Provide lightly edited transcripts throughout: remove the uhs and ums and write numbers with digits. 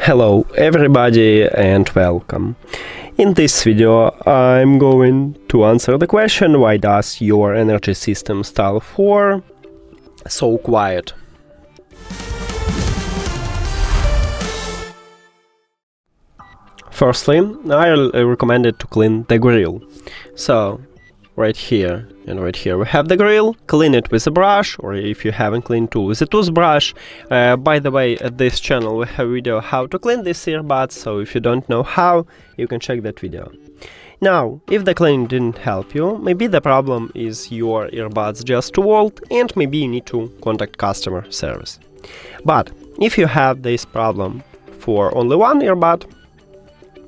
Hello everybody and welcome. In this video I'm going to answer the question, why does your Energy System Style 4 so quiet? Firstly, I recommend it to clean the grill. So right here and right here we have the grill. Clean it with a brush, or if you haven't cleaned tool, with a toothbrush. By the way, at this channel we have a video how to clean these earbuds, so if you don't know how, you can check that video. Now, if the cleaning didn't help you, maybe the problem is your earbuds just too old and maybe you need to contact customer service. But if you have this problem for only one earbud,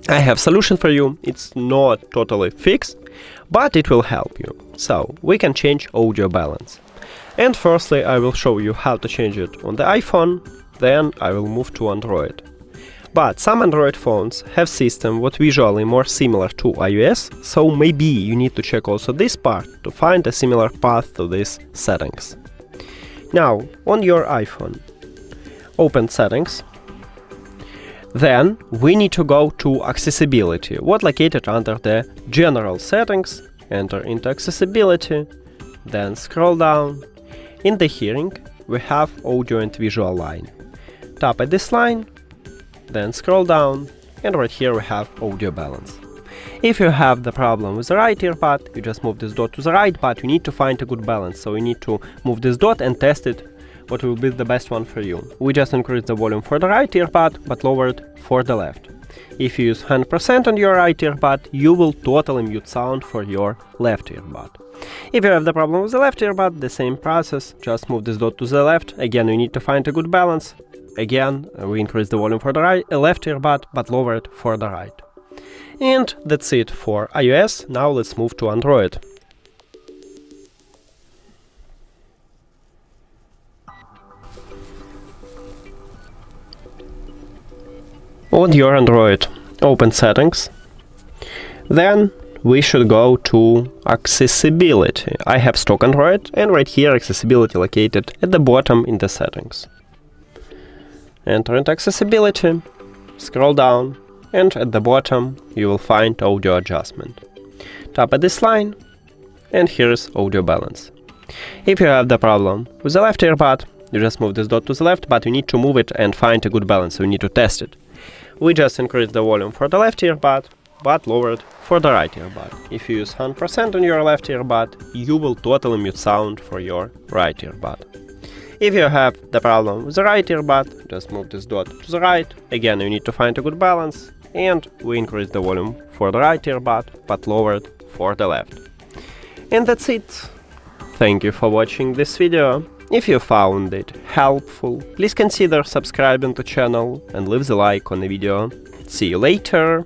I have solution for you. It's not totally fixed, but it will help you. So we can change audio balance. And firstly, I will show you how to change it on the iPhone, then I will move to Android. But some Android phones have system what visually more similar to iOS, so maybe you need to check also this part to find a similar path to these settings. Now, on your iPhone, open Settings. Then we need to go to Accessibility, what located under the General Settings. Enter into Accessibility, then scroll down. In the Hearing we have Audio and Visual line. Tap at this line, then scroll down, and right here we have Audio Balance. If you have the problem with the right earbud, you just move this dot to the right, but you need to find a good balance, so you need to move this dot and test it what will be the best one for you. We just increase the volume for the right earbud, but lower it for the left. If you use 100% on your right earbud, you will totally mute sound for your left earbud. If you have the problem with the left earbud, the same process, just move this dot to the left. Again, we need to find a good balance. Again, we increase the volume for the left earbud, but lower it for the right. And that's it for iOS. Now let's move to Android. On your Android, open Settings. Then we should go to Accessibility. I have stock Android, and right here Accessibility located at the bottom in the settings. Enter into Accessibility, scroll down, and at the bottom you will find Audio Adjustment. Tap at this line, and here is Audio Balance. If you have the problem with the left earbud, you just move this dot to the left, but you need to move it and find a good balance, so you need to test it. We just increase the volume for the left earbud, but lower it for the right earbud. If you use 100% on your left earbud, you will totally mute sound for your right earbud. If you have the problem with the right earbud, just move this dot to the right. Again, you need to find a good balance, and we increase the volume for the right earbud, but lower it for the left. And that's it. Thank you for watching this video. If you found it helpful, please consider subscribing to the channel and leave the like on the video. See you later!